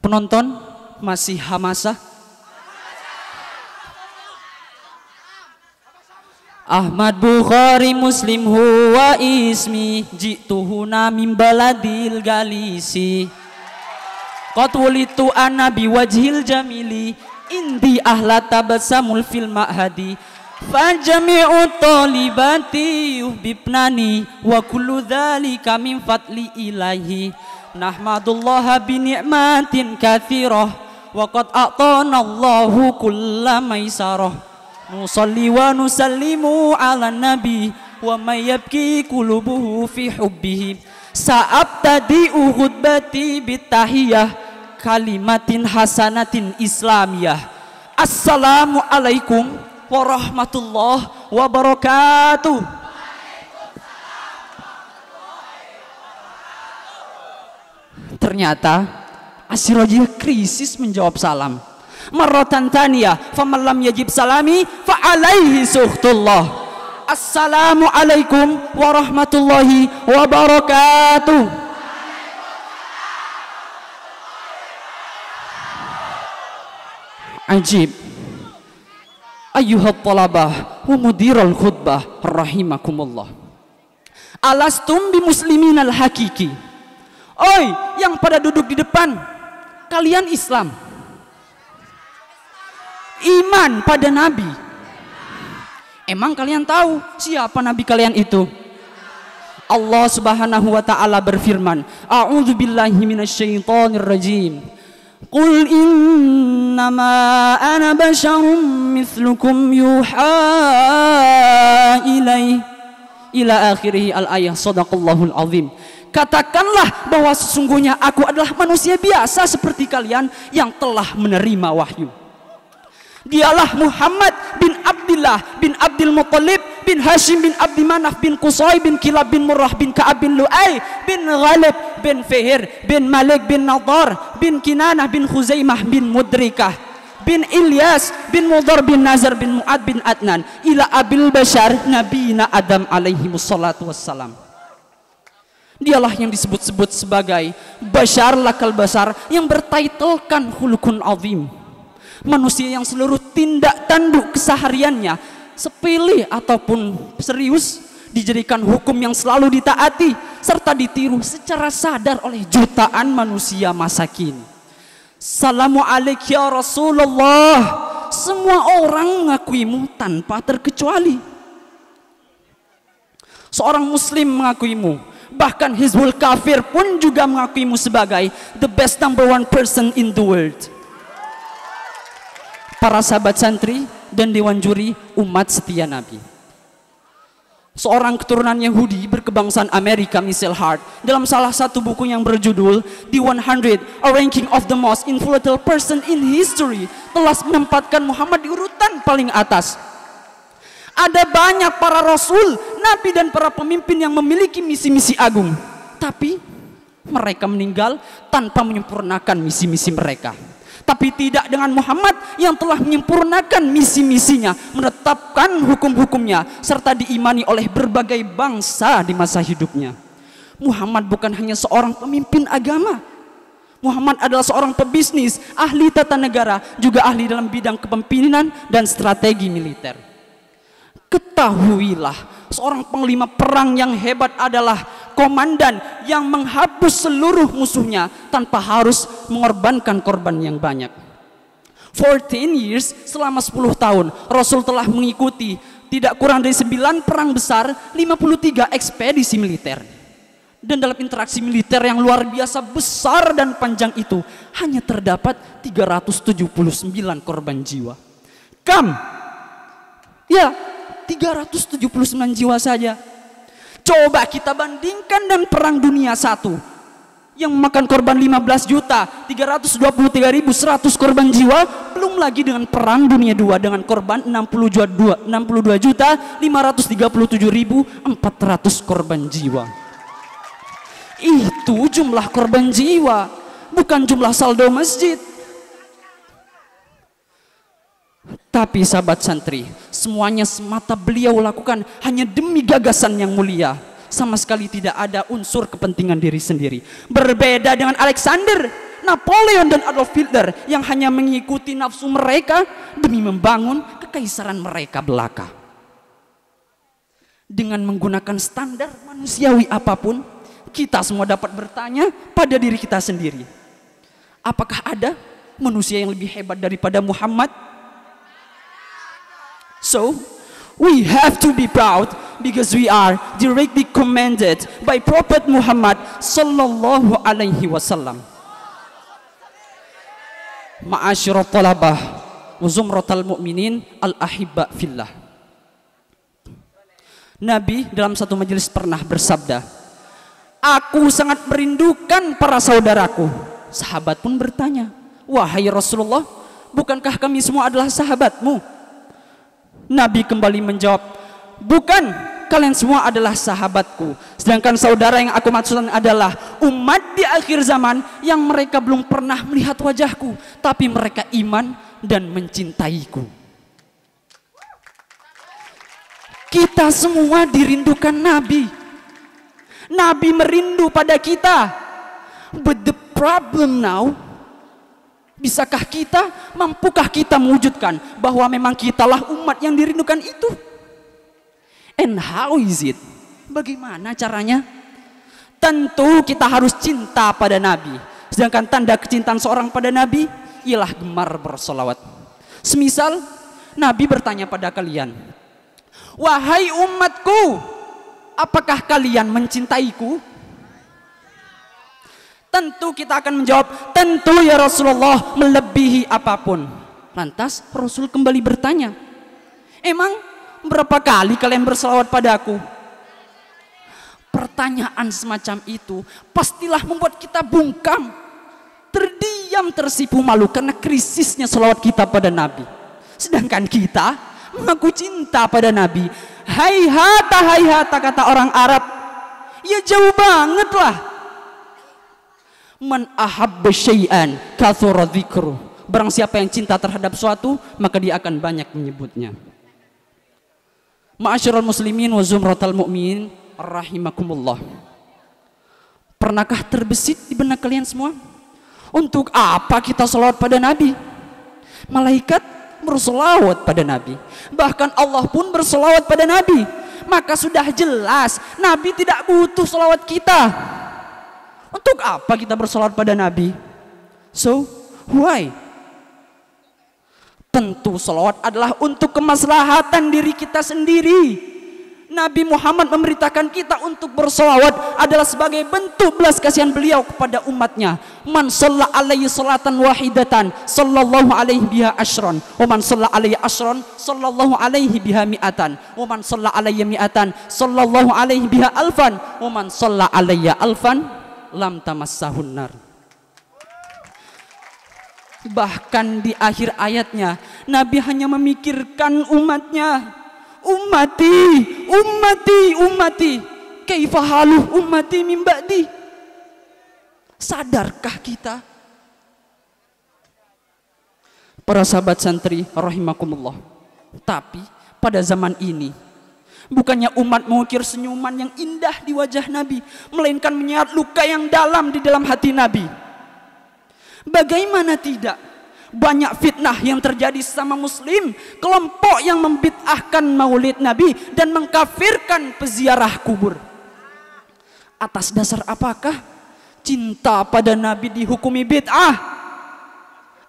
Penonton masih hamasa. Ahmad Bukhari Muslim huwa ismi jituhuna min baladil galisi qad wulitu ana biwajhil jamili indi ahla tabassamul fil ma'hadi fajami'u talibati yuhibnani wa kullu dhalika min fadli ilahi nahmadullaha bi ni'matin katsirah wa qad a'tana Allahu kulla maisarah nusalli wa nusallimu ala nabi wa may yabki qulubuhu fi hubbihi sa'abtadi'u khutbati bitahiyah kalimatin hasanatin islamiyah. Assalamu alaikum warahmatullahi wabarakatuh. Ternyata Asirajiyah krisis menjawab salam. Marratan thaniyah faman lam yajib salami fa alaihi suhtullah. Assalamu alaikum warahmatullahi wabarakatuh. Ajib ayyuhat talabah wa mudiral khutbah rahimakumullah. Alastum bi musliminal hakiki. Oi yang pada duduk di depan, kalian Islam, iman pada Nabi. Emang kalian tahu siapa Nabi kalian itu? Allah Subhanahu wa ta'ala berfirman, a'udzu billahi minasyaitonir rajim. Qul innama ana basyarum mithlukum yuha ilai ila akhirih al-ayah. Shadaqallahul azim. Katakanlah bahwa sesungguhnya aku adalah manusia biasa seperti kalian yang telah menerima wahyu. Dialah Muhammad bin Abdullah bin Abdul Muttalib bin Hashim bin Abdi Manaf bin Qusay bin Kilab bin Murrah bin Ka'ab bin Lu'ay bin Ghalib bin Fihir bin Malik bin Nadar bin Kinanah bin Khuzaimah bin Mudrikah bin Ilyas bin Mudar bin Nazar bin Mu'ad bin Adnan ila Abil Bashar Nabiyina Adam alaihi wassalatu wassalam. Dialah yang disebut-sebut sebagai Bashar lakal Bashar, yang bertitelkan khulukun azim. Manusia yang seluruh tindak tanduk kesehariannya, sepele ataupun serius, dijadikan hukum yang selalu ditaati serta ditiru secara sadar oleh jutaan manusia masakin. Salamu alaik ya Rasulullah. Semua orang mengakuimu tanpa terkecuali. Seorang muslim mengakuimu, bahkan Hizbul Kafir pun juga mengakuimu sebagai the best number one person in the world. Para sahabat santri dan dewan juri umat setia Nabi. Seorang keturunan Yahudi berkebangsaan Amerika, Michelle Hart, dalam salah satu buku yang berjudul The 100, A Ranking of the Most Influential Person in History, telah menempatkan Muhammad di urutan paling atas. Ada banyak para rasul, nabi dan para pemimpin yang memiliki misi-misi agung, tapi mereka meninggal tanpa menyempurnakan misi-misi mereka. Tapi tidak dengan Muhammad yang telah menyempurnakan misi-misinya, menetapkan hukum-hukumnya, serta diimani oleh berbagai bangsa di masa hidupnya. Muhammad bukan hanya seorang pemimpin agama. Muhammad adalah seorang pebisnis, ahli tata negara, juga ahli dalam bidang kepemimpinan dan strategi militer. Ketahuilah, seorang panglima perang yang hebat adalah komandan yang menghapus seluruh musuhnya tanpa harus mengorbankan korban yang banyak. 14 years, selama 10 tahun, Rasul telah mengikuti tidak kurang dari 9 perang besar, 53 ekspedisi militer. Dan dalam interaksi militer yang luar biasa besar dan panjang itu, hanya terdapat 379 korban jiwa. Ya, 379 jiwa saja. Coba kita bandingkan dengan perang dunia 1 yang memakan korban 15 juta 323.100 korban jiwa, belum lagi dengan perang dunia 2 dengan korban 62 juta 537.400 korban jiwa. Itu jumlah korban jiwa, bukan jumlah saldo masjid. Tapi sahabat santri, semuanya semata beliau lakukan hanya demi gagasan yang mulia. Sama sekali tidak ada unsur kepentingan diri sendiri. Berbeda dengan Alexander, Napoleon dan Adolf Hitler yang hanya mengikuti nafsu mereka demi membangun kekaisaran mereka belaka. Dengan menggunakan standar manusiawi apapun, kita semua dapat bertanya pada diri kita sendiri, apakah ada manusia yang lebih hebat daripada Muhammad? So, we have to be proud because we are directly commanded by Prophet Muhammad sallallahu alaihi wasallam. Ma'asyiral talabah wa zumratal mu'minin al-ahibba fillah. Nabi dalam satu majelis pernah bersabda, "Aku sangat merindukan para saudaraku." Sahabat pun bertanya, "Wahai Rasulullah, bukankah kami semua adalah sahabatmu?" Nabi kembali menjawab, "Bukan, kalian semua adalah sahabatku. Sedangkan saudara yang aku maksudkan adalah umat di akhir zaman yang mereka belum pernah melihat wajahku, tapi mereka iman dan mencintaiku." Kita semua dirindukan Nabi. Nabi merindu pada kita. But the problem now, bisakah kita, mampukah kita mewujudkan bahwa memang kitalah umat yang dirindukan itu? And how is it? Bagaimana caranya? Tentu kita harus cinta pada Nabi. Sedangkan tanda kecintaan seorang pada Nabi ialah gemar bersolawat. Semisal Nabi bertanya pada kalian, "Wahai umatku, apakah kalian mencintaiku?" Tentu kita akan menjawab, "Tentu ya Rasulullah, melebihi apapun." Lantas Rasul kembali bertanya, "Emang berapa kali kalian berselawat padaku?" Pertanyaan semacam itu pastilah membuat kita bungkam, terdiam, tersipu malu karena krisisnya selawat kita pada Nabi. Sedangkan kita mengaku cinta pada Nabi. Haihata, haihata, kata orang Arab. Ya jauh banget lah. Man ahabba syai'an kathura dzikru. Barang siapa yang cinta terhadap suatu, maka dia akan banyak menyebutnya. Ma'asyiral muslimin wa zumratal mu'minin rahimakumullah. Pernahkah terbesit di benak kalian semua? Untuk apa kita salawat pada Nabi? Malaikat berselawat pada Nabi, bahkan Allah pun berselawat pada Nabi. Maka sudah jelas Nabi tidak butuh selawat kita. Untuk apa kita berselawat pada Nabi? So, why? Tentu selawat adalah untuk kemaslahatan diri kita sendiri. Nabi Muhammad memberitakan kita untuk bersolawat adalah sebagai bentuk belas kasihan beliau kepada umatnya. Man shalla alaihi salatan wahidatan sallallahu alaihi biha asyran, wa man shalla alaihi asyran sallallahu alaihi biha mi'atan, wa man shalla alaihi mi'atan sallallahu alaihi biha alfan, wa man shalla alaihi alfan lam tamassahun nar. Bahkan di akhir ayatnya Nabi hanya memikirkan umatnya. Ummati, ummati, ummati, kaifa haluh ummati min ba'di. Sadarkah kita? Para sahabat santri rahimakumullah. Tapi pada zaman ini bukannya umat mengukir senyuman yang indah di wajah Nabi, melainkan menyayat luka yang dalam di dalam hati Nabi. Bagaimana tidak? Banyak fitnah yang terjadi sama muslim, kelompok yang membid'ahkan maulid Nabi dan mengkafirkan peziarah kubur. Atas dasar apakah cinta pada Nabi dihukumi bid'ah?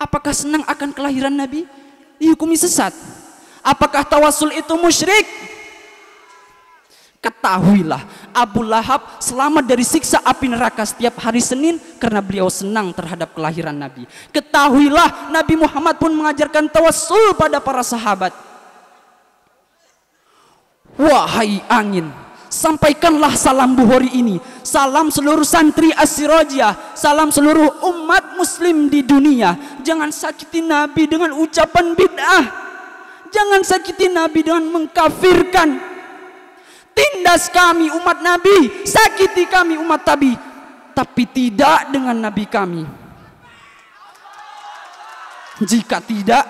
Apakah senang akan kelahiran Nabi dihukumi sesat? Apakah tawasul itu musyrik? Ketahuilah, Abu Lahab selamat dari siksa api neraka setiap hari Senin karena beliau senang terhadap kelahiran Nabi. Ketahuilah, Nabi Muhammad pun mengajarkan tawassul pada para sahabat. Wahai angin, sampaikanlah salam Bukhari ini, salam seluruh santri As-Sirajiyah, salam seluruh umat muslim di dunia. Jangan sakiti Nabi dengan ucapan bid'ah. Jangan sakiti Nabi dengan mengkafirkan. Tindas kami umat Nabi, sakiti kami umat Nabi, tapi tidak dengan Nabi kami. Jika tidak,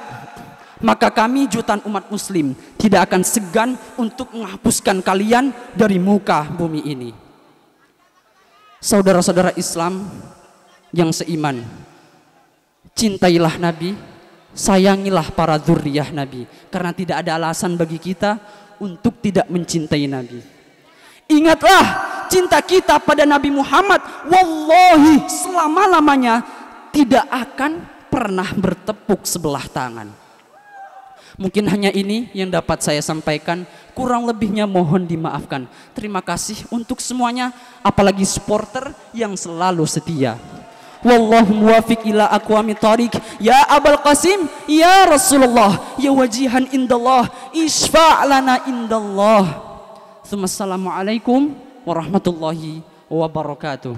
maka kami jutaan umat muslim tidak akan segan untuk menghapuskan kalian dari muka bumi ini. Saudara-saudara Islam yang seiman, Cintailah Nabi, sayangilah para dzurriyyah Nabi, karena tidak ada alasan bagi kita untuk tidak mencintai Nabi. Ingatlah cinta kita pada Nabi Muhammad, wallahi selama-lamanya tidak akan pernah bertepuk sebelah tangan. Mungkin hanya ini yang dapat saya sampaikan, kurang lebihnya mohon dimaafkan. Terima kasih untuk semuanya, apalagi supporter yang selalu setia. Wallahu muwafiq ila aqwamit thariq. Ya Abul Qasim, ya Rasulullah, ya wajihan indallah, isfa' lana indallah. Assalamualaikum warahmatullahi wabarakatuh.